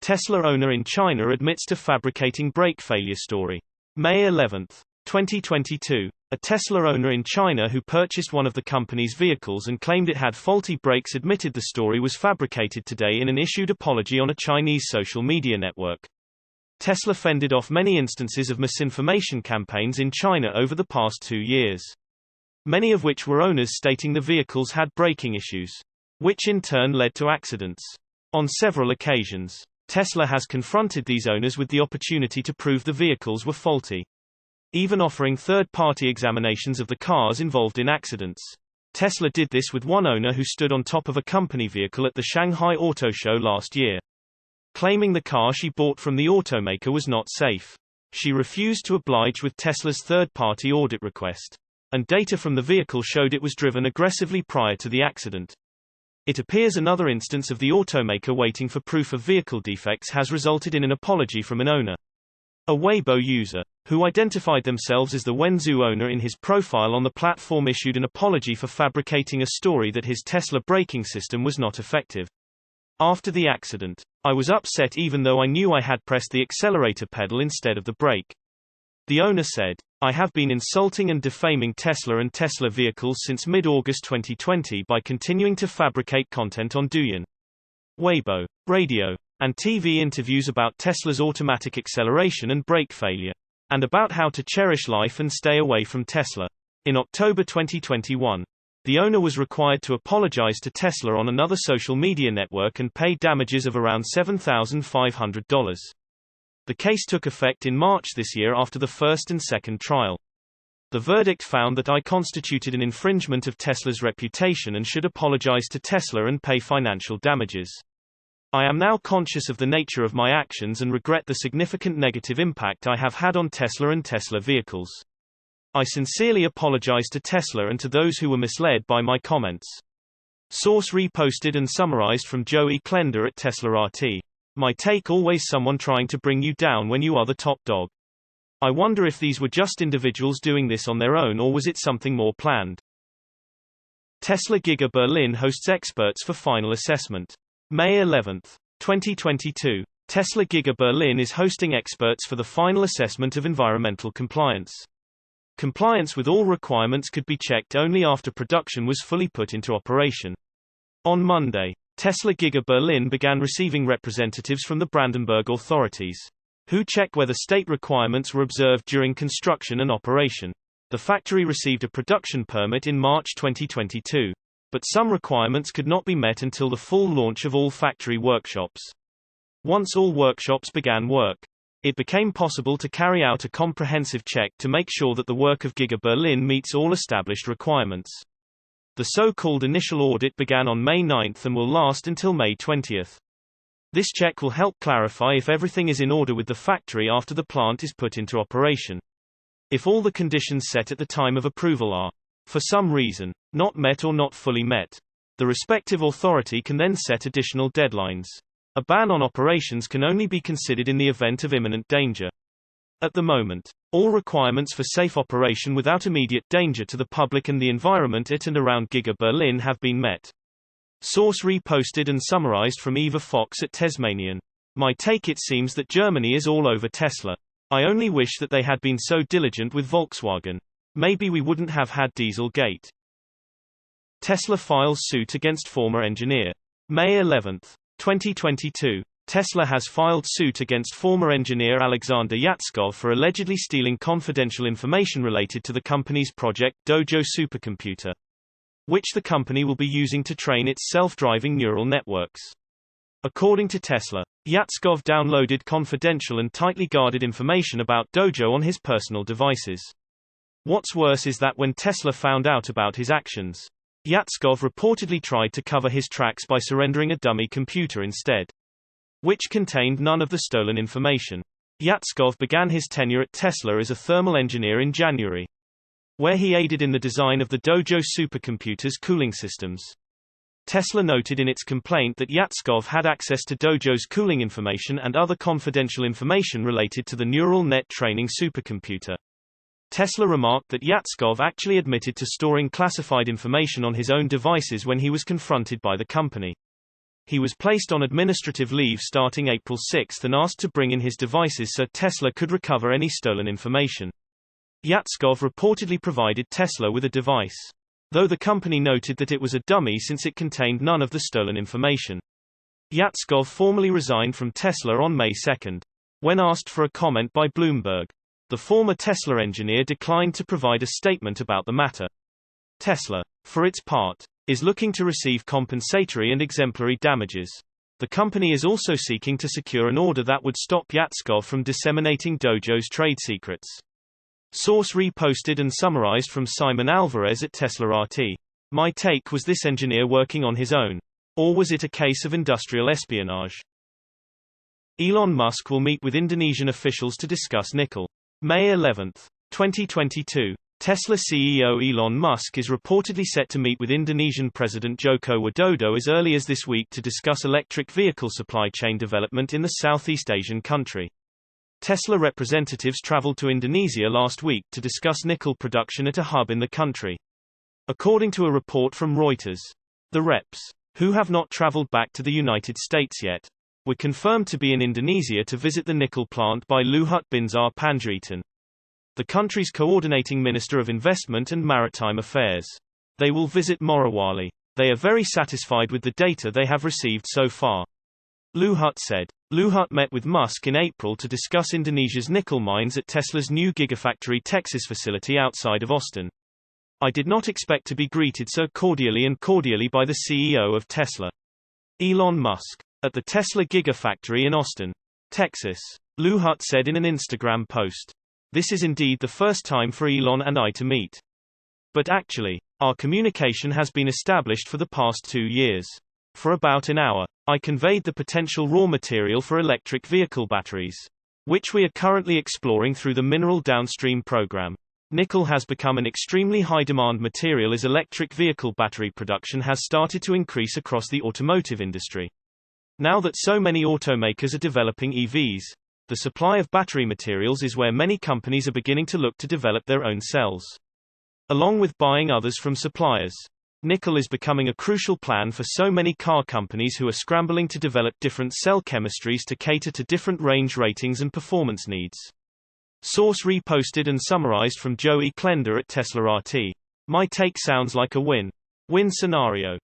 Tesla owner in China admits to fabricating brake failure story. May 11, 2022. A Tesla owner in China who purchased one of the company's vehicles and claimed it had faulty brakes admitted the story was fabricated today in an issued apology on a Chinese social media network. Tesla fended off many instances of misinformation campaigns in China over the past 2 years. Many of which were owners stating the vehicles had braking issues, which in turn led to accidents. On several occasions, Tesla has confronted these owners with the opportunity to prove the vehicles were faulty, even offering third-party examinations of the cars involved in accidents. Tesla did this with one owner who stood on top of a company vehicle at the Shanghai Auto Show last year, claiming the car she bought from the automaker was not safe. She refused to oblige with Tesla's third-party audit request, and data from the vehicle showed it was driven aggressively prior to the accident. It appears another instance of the automaker waiting for proof of vehicle defects has resulted in an apology from an owner. A Weibo user, who identified themselves as the Wenzhou owner in his profile on the platform, issued an apology for fabricating a story that his Tesla braking system was not effective. After the accident, I was upset even though I knew I had pressed the accelerator pedal instead of the brake. The owner said, I have been insulting and defaming Tesla and Tesla vehicles since mid-August 2020 by continuing to fabricate content on Douyin, Weibo, radio, and TV interviews about Tesla's automatic acceleration and brake failure, and about how to cherish life and stay away from Tesla. In October 2021, the owner was required to apologize to Tesla on another social media network and pay damages of around $7,500. The case took effect in March this year after the first and second trial. The verdict found that I constituted an infringement of Tesla's reputation and should apologize to Tesla and pay financial damages. I am now conscious of the nature of my actions and regret the significant negative impact I have had on Tesla and Tesla vehicles. I sincerely apologize to Tesla and to those who were misled by my comments. Source reposted and summarized from Joey Klender at Tesla RT. My take: always someone trying to bring you down when you are the top dog. I wonder if these were just individuals doing this on their own or was it something more planned. Tesla Giga Berlin hosts experts for final assessment. May 11, 2022. Tesla Giga Berlin is hosting experts for the final assessment of environmental compliance. Compliance with all requirements could be checked only after production was fully put into operation. On Monday, Tesla Giga Berlin began receiving representatives from the Brandenburg authorities, who check whether state requirements were observed during construction and operation. The factory received a production permit in March 2022, but some requirements could not be met until the full launch of all factory workshops. Once all workshops began work, it became possible to carry out a comprehensive check to make sure that the work of Giga Berlin meets all established requirements. The so-called initial audit began on May 9 and will last until May 20. This check will help clarify if everything is in order with the factory after the plant is put into operation. If all the conditions set at the time of approval are, for some reason, not met or not fully met, the respective authority can then set additional deadlines. A ban on operations can only be considered in the event of imminent danger. At the moment, all requirements for safe operation without immediate danger to the public and the environment at and around Giga Berlin have been met. Source reposted and summarized from Eva Fox at Tasmanian. My take: it seems that Germany is all over Tesla. I only wish that they had been so diligent with Volkswagen. Maybe we wouldn't have had Dieselgate. Tesla files suit against former engineer. May 11, 2022. Tesla has filed suit against former engineer Alexander Yatskov for allegedly stealing confidential information related to the company's Project Dojo supercomputer, which the company will be using to train its self-driving neural networks. According to Tesla, Yatskov downloaded confidential and tightly guarded information about Dojo on his personal devices. What's worse is that when Tesla found out about his actions, Yatskov reportedly tried to cover his tracks by surrendering a dummy computer instead, which contained none of the stolen information. Yatskov began his tenure at Tesla as a thermal engineer in January, where he aided in the design of the Dojo supercomputer's cooling systems. Tesla noted in its complaint that Yatskov had access to Dojo's cooling information and other confidential information related to the neural net training supercomputer. Tesla remarked that Yatskov actually admitted to storing classified information on his own devices when he was confronted by the company. He was placed on administrative leave starting April 6 and asked to bring in his devices so Tesla could recover any stolen information. Yatskov reportedly provided Tesla with a device, though the company noted that it was a dummy since it contained none of the stolen information. Yatskov formally resigned from Tesla on May 2. When asked for a comment by Bloomberg, the former Tesla engineer declined to provide a statement about the matter. Tesla, for its part, is looking to receive compensatory and exemplary damages. The company is also seeking to secure an order that would stop Yatskov from disseminating Dojo's trade secrets. Source reposted and summarized from Simon Alvarez at Tesla RT. My take: was this engineer working on his own? Or was it a case of industrial espionage? Elon Musk will meet with Indonesian officials to discuss nickel. May 11, 2022. Tesla CEO Elon Musk is reportedly set to meet with Indonesian President Joko Widodo as early as this week to discuss electric vehicle supply chain development in the Southeast Asian country. Tesla representatives traveled to Indonesia last week to discuss nickel production at a hub in the country. According to a report from Reuters, the reps, who have not traveled back to the United States yet, were confirmed to be in Indonesia to visit the nickel plant by Luhut Binsar Panjaitan, the country's coordinating Minister of Investment and Maritime Affairs. They will visit Morowali. They are very satisfied with the data they have received so far, Luhut said. Luhut met with Musk in April to discuss Indonesia's nickel mines at Tesla's new Gigafactory Texas facility outside of Austin. I did not expect to be greeted so cordially by the CEO of Tesla, Elon Musk, at the Tesla Gigafactory in Austin, Texas, Luhut said in an Instagram post. This is indeed the first time for Elon and I to meet. But actually, our communication has been established for the past 2 years. For about an hour, I conveyed the potential raw material for electric vehicle batteries, which we are currently exploring through the Mineral Downstream program. Nickel has become an extremely high-demand material as electric vehicle battery production has started to increase across the automotive industry. Now that so many automakers are developing EVs, the supply of battery materials is where many companies are beginning to look to develop their own cells, along with buying others from suppliers. Nickel is becoming a crucial plan for so many car companies who are scrambling to develop different cell chemistries to cater to different range ratings and performance needs. Source reposted and summarized from Joey Klender at Tesla RT. My take: sounds like a win-win scenario.